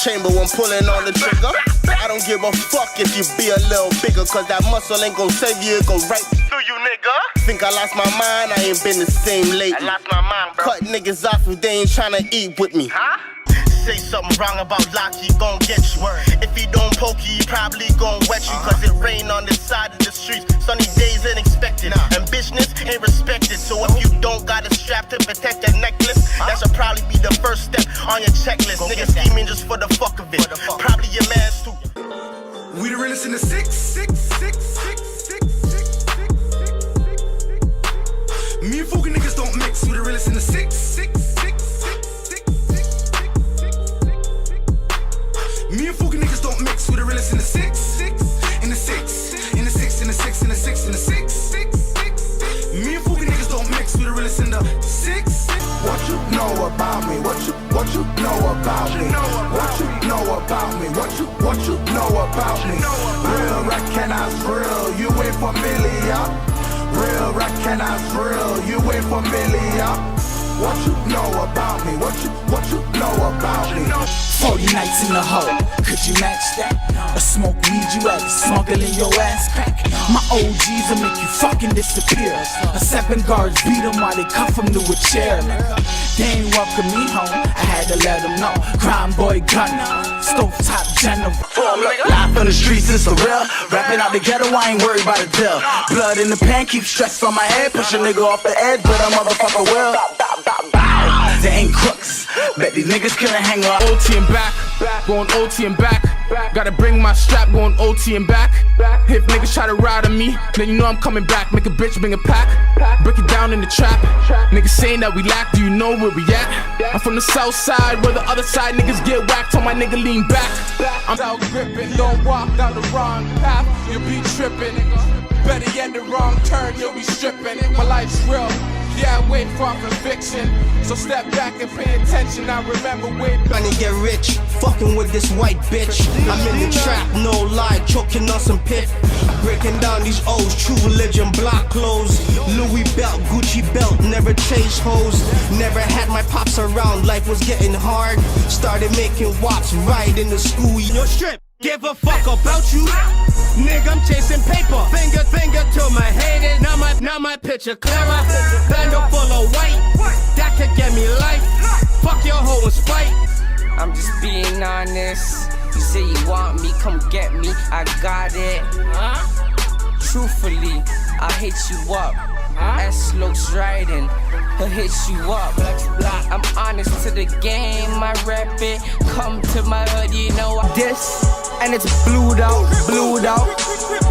chamber when pulling on the trigger. I don't give a fuck if you be a little bigger, cause that muscle ain't gon' save you, it go right through you, nigga. Think I lost my mind, I ain't been the same lately. I lost my mind, bro. Cut niggas off if they ain't tryna eat with me. Huh? Say something wrong about Locky, he gon' get you. If he don't poke you, he probably gon' wet you. Cause it rain on this side of the streets. Sunny days ain't expected. Ambitiousness ain't respected. So if you don't got a strap to protect that necklace, that should probably be the first step on your checklist. Niggas scheming just for the fuck of it. Probably your man's too. We the realest in the six. Me and Fuga niggas don't mix. We the realest in the six. Me and Fuga niggas don't mix. We the realest in the six. In the six. In the six. In the six. In the six. In the six. Me and Fuga niggas don't mix. We the realest in the six. What you know about me? What you know about me? What you know about me? What you know about me? Real recognize real, you ain't familiar. Real recognize real, you ain't familiar. What you know about me? What you know about me? 40 nights in the hole, could you match that? A smoke weed you at, smuggling your ass crack. My OGs will make you fucking disappear. A 7 guards beat them while they cuff them to a chair. They ain't welcome me home, I had to let them know. Crime boy gunner, stovetop general. Life on the streets is the real. Rapping out the ghetto, I ain't worried about a deal. Blood in the pan, keep stress on my head. Push a nigga off the edge, but a motherfucker will. They ain't crooks, bet these niggas couldn't hang on. OT and back, going OT and back. Gotta bring my strap, going OT and back. If niggas try to ride on me, then you know I'm coming back. Make a bitch bring a pack, break it down in the trap. Niggas saying that we lack, do you know where we at? I'm from the south side, where the other side niggas get whacked. Told my nigga lean back. I'm out gripping, don't walk down the wrong path, you'll be tripping. Better get the wrong turn, you'll be stripping. My life's real, yeah, I wait for conviction. So step back and pay attention, I remember way back. Trying to get rich, fucking with this white bitch. I'm in the trap, no lie, choking on some pith. Breaking down these O's, true religion, block clothes. Louis belt, Gucci belt, never changed hoes. Never had my pops around, life was getting hard. Started making wops right in the school. Yo, strip, give a fuck about you. Nigga, I'm chasing paper. Finger to my haters. Now my picture clearer. Bando full of white. That could get me life. Fuck your hoe and spite. I'm just being honest. You say you want me, come get me. I got it. Truthfully, I'll hit you up. S-Lopes riding, he'll hit you up. I'm honest to the game, I rap it. Come to my hood, you know this. And it's blued out.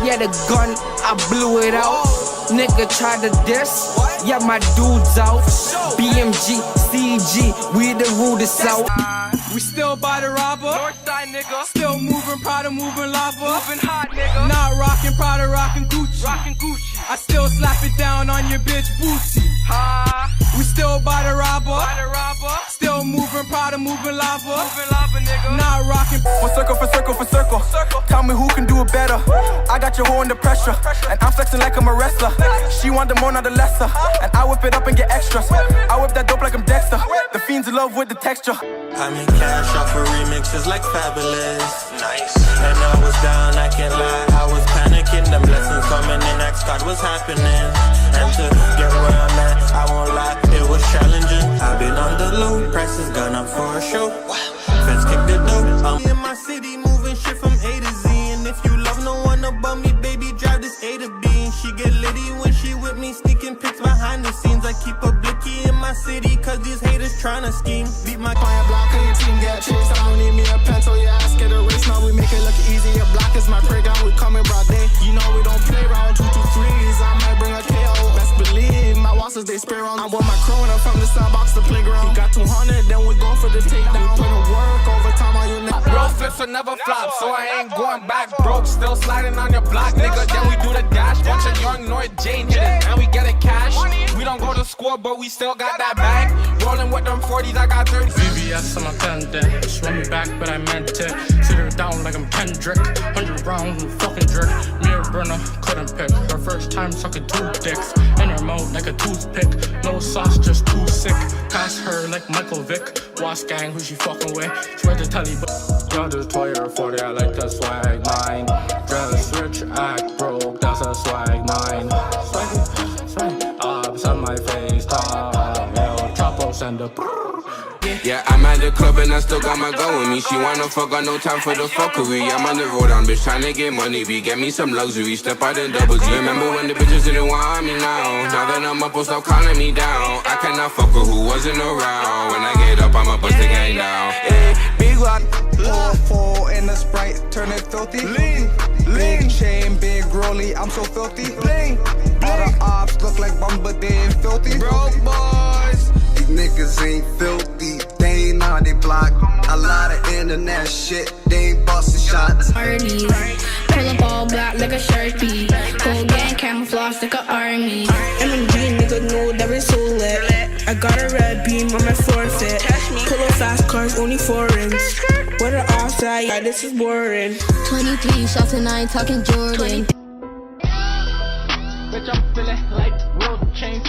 Yeah, the gun, I blew it out. Nigga try to diss, yeah, my dude's out. BMG, CG, we the rudest out. We still by the robber. Northside nigga. Still moving, Prada, moving lava. Moving hot nigga. Not rocking Prada, rocking Gucci. Rocking Gucci. I still slap it down on your bitch booty. Ha. We still by the robber. By the robber. Still moving, Prada, moving lava. Moving lava nigga. Not rocking For circle. Tell me who can do it better. I got your hoe under pressure, and I'm flexing like I'm a wrestler. She want the more, not the lesser, and I whip it up and get extras. I whip that dope like I'm Dexter. The fiends in love with the texture. I make cash off of remixes like Fabulous. Nice. And I was down, I can't lie. I was panicking, them blessings coming in. Ask God what's happening. And to get where I'm at, I won't lie, it was challenging. I've been on the low, prices gone up for a show. Feds kick the dope. I'm in my city, moving shit from A to Z. And if you love no one above me, baby, drive this A to B. And she get litty when she with me, sneaking pics behind the scenes. I keep a blicky in my city, cause these haters tryna scheme. Beat my client block, and your team get chased. I don't need me a pencil, your ass get a race. Now we make it look easy, your block is my playground. We coming broad day, you know we don't play around. 2 to 3s, I might bring a KO. Best believe, my waltzes they spray around. I'm with my corona from the sandbox to playground. You got 200, then we go for the takedown. Put in work overtime on your neck. Bro, flips will never flop, so I ain't going back broke. Still sliding on your block, nigga, then we do the dash. Bunch of young North Jane hitters, and we get it cash. We don't go to school, but we still got that bag. Rolling with them 40s, I got 30. VVS, I'm a pendant. Just run me back, but I meant it. Sit her down like I'm Kendrick. 100 rounds and fucking jerk. Mirror burner, couldn't pick. Her first time sucking 2 dicks. And in her mouth like a toothpick. No sauce, just too sick. Pass her like Michael Vick. Wasp gang, who she fucking with? Swear to tell you, but y'all just 20 or 40. I like the swag, mine. Dress rich, act broke. That's a swag, mine. Swag, ups on my face, top. Yo, Chapo send a. Yeah, I'm at the club and I still got my girl with me. She wanna fuck, got no time for the fuckery. I'm on the road, I'm bitch trying to get money. We get me some luxury, step out in double G. Remember when the bitches didn't want me now? Now that I'm up, stop calling me down. I cannot fuck with who wasn't around. When I get up, I'ma bust the gang down. Hey, big rock, pour in the Sprite, turn it filthy. Lean, big chain, big rollie, I'm so filthy. Bling, all the ops look like bum, but they ain't filthy. Broke boys. Niggas ain't filthy, they ain't on they block. A lot of internet shit, they ain't busting shots. Parties, pull up all black like a Sharpie. Whole gang camouflage like an army. MMG nigga know that it's so lit. I got a red beam on my forfeit. Pull up fast cars, only foreigns. What an offside, yeah, this is boring. 23 shots and I ain't talking Jordan. Bitch, I'm feeling like world chains.